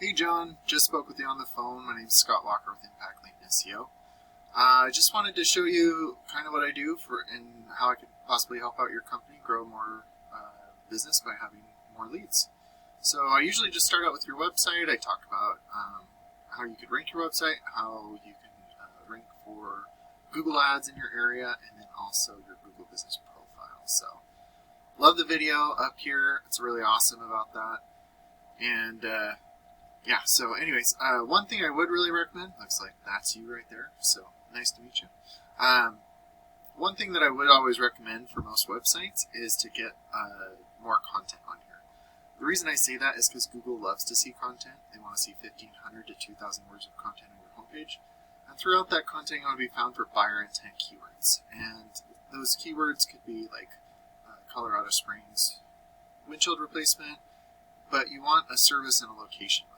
Hey John, just spoke with you on the phone. My name's Scott Walker with Impact Link SEO. I just wanted to show you kind of what I do and how I could possibly help out your company grow more business by having more leads. So I usually just start out with your website. I talk about how you could rank your website, how you can rank for Google Ads in your area, and then also your Google Business Profile. So love the video up here. It's really awesome about that. And yeah, so anyways, one thing I would really recommend, looks like that's you right there, so nice to meet you. One thing that I would always recommend for most websites is to get more content on here. The reason I say that is because Google loves to see content. They want to see 1,500 to 2,000 words of content on your homepage. And throughout that content, you want to be found for buyer intent keywords. And those keywords could be like Colorado Springs windshield replacement, but you want a service and a location with them.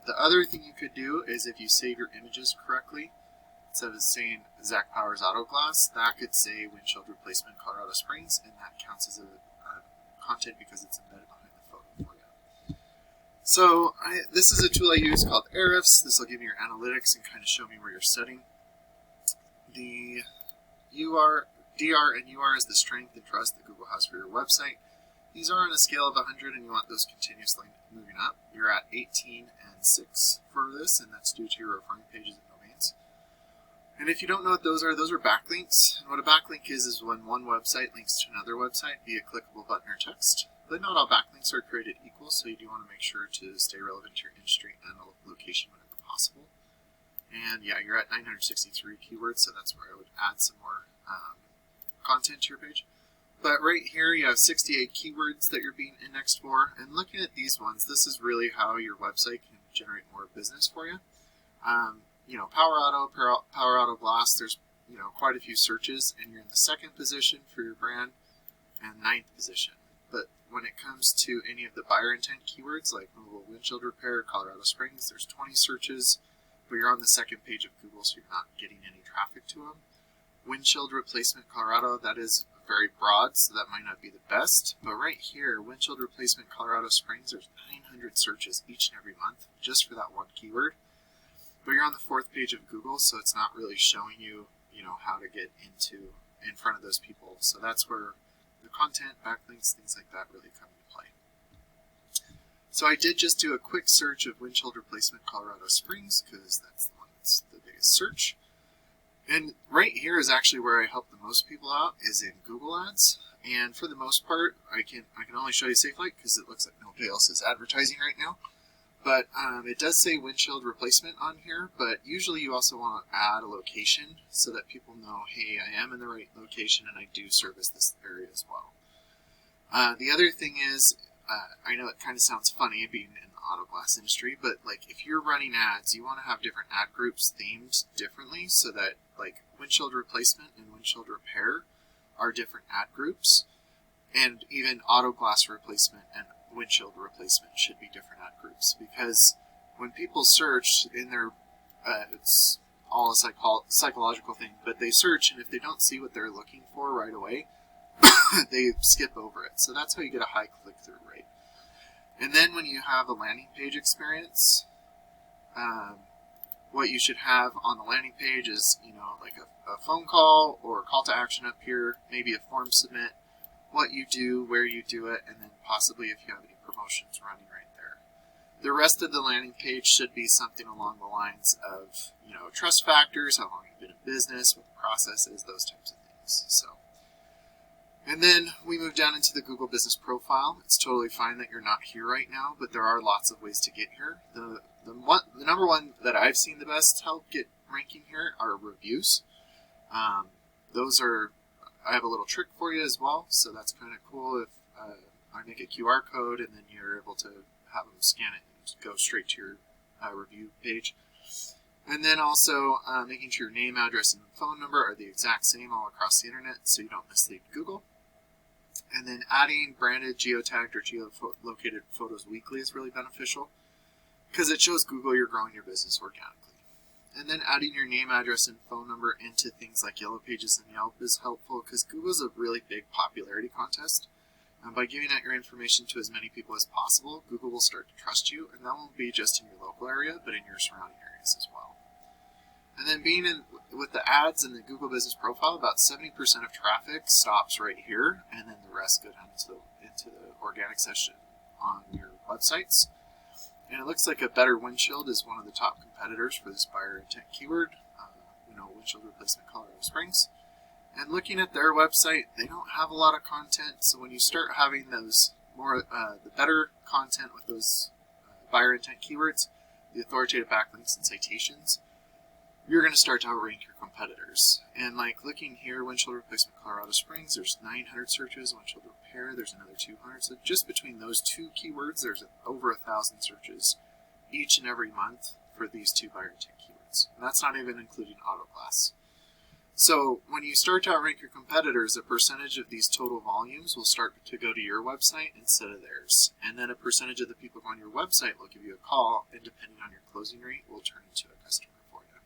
The other thing you could do is if you save your images correctly, instead of saying Zach Powers Auto Glass, that could say windshield replacement Colorado Springs, and that counts as a content because it's embedded behind the photo for you. So this is a tool I use called Ahrefs. This will give me your analytics and kind of show me where you're setting. The DR and UR is the strength and trust that Google has for your website. These are on a scale of 100, and you want those continuously moving up. You're at 18 and 6 for this, and that's due to your referring pages and domains. And if you don't know what those are backlinks. And what a backlink is when one website links to another website via clickable button or text. But not all backlinks are created equal, so you do want to make sure to stay relevant to your industry and location whenever possible. And yeah, you're at 963 keywords, so that's where I would add some more content to your page. But right here, you have 68 keywords that you're being indexed for. And looking at these ones, this is really how your website can generate more business for you. Power Auto Glass, there's, quite a few searches, and you're in the second position for your brand and 9th position. But when it comes to any of the buyer intent keywords, like mobile windshield repair, Colorado Springs, there's 20 searches, but you're on the second page of Google, so you're not getting any traffic to them. Windshield replacement Colorado, that is very broad, so that might not be the best. But right here, windshield replacement Colorado Springs, there's 900 searches each and every month just for that one keyword. But you're on the 4th page of Google, so it's not really showing you, how to get in front of those people. So that's where the content, backlinks, things like that really come into play. So I did just do a quick search of windshield replacement Colorado Springs because that's the one that's the biggest search. And right here is actually where I help the most people out, is in Google Ads. And for the most part, I can only show you SafeLight because it looks like nobody else is advertising right now. But it does say windshield replacement on here, but usually you also want to add a location so that people know, hey, I am in the right location and I do service this area as well. The other thing is, I know it kind of sounds funny being in the auto glass industry, but like if you're running ads, you want to have different ad groups themed differently so that like windshield replacement and windshield repair are different ad groups, and even auto glass replacement and windshield replacement should be different ad groups, because when people search in their it's all a psychological thing, but they search, and if they don't see what they're looking for right away, they skip over it. So that's how you get a high click-through rate. And then when you have a landing page experience, what you should have on the landing page is, like a phone call or a call to action up here, maybe a form submit, what you do, where you do it, and then possibly if you have any promotions running right there. The rest of the landing page should be something along the lines of, trust factors, how long you've been in business, what the process is, those types of things. And then we move down into the Google Business Profile. It's totally fine that you're not here right now, but there are lots of ways to get here. The number one that I've seen the best help get ranking here are reviews. I have a little trick for you as well, so that's kind of cool. If I make a QR code and then you're able to have them scan it and go straight to your review page. And then also making sure your name, address, and phone number are the exact same all across the internet so you don't mislead Google. And then adding branded, geotagged, or geolocated photos weekly is really beneficial because it shows Google you're growing your business organically. And then adding your name, address, and phone number into things like Yellow Pages and Yelp is helpful because Google's a really big popularity contest. And by giving out your information to as many people as possible, Google will start to trust you, and that won't be just in your local area, but in your surrounding areas as well. And then being in with the ads in the Google Business Profile, about 70% of traffic stops right here, and then the rest go down into the organic section on your websites. And it looks like a better windshield is one of the top competitors for this buyer intent keyword. Windshield replacement Colorado Springs. And looking at their website, they don't have a lot of content. So when you start having those the better content with those buyer intent keywords, the authoritative backlinks and citations, you're going to start to outrank your competitors. And like looking here, windshield replacement Colorado Springs, there's 900 searches. Windshield repair, there's another 200. So just between those two keywords, there's over 1,000 searches each and every month for these two buyer intent keywords. And that's not even including auto glass. So when you start to outrank your competitors, a percentage of these total volumes will start to go to your website instead of theirs. And then a percentage of the people on your website will give you a call, and depending on your closing rate, will turn into a customer for you.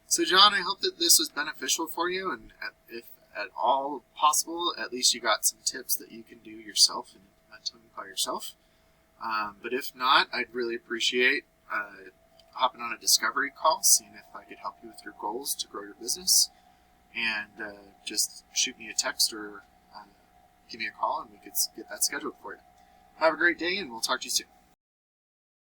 So John, I hope that this was beneficial for you, and if at all possible, at least you got some tips that you can do yourself and implement by yourself. But if not, I'd really appreciate hopping on a discovery call, seeing if I could help you with your goals to grow your business, and just shoot me a text or give me a call and we could get that scheduled for you. Have a great day, and we'll talk to you soon.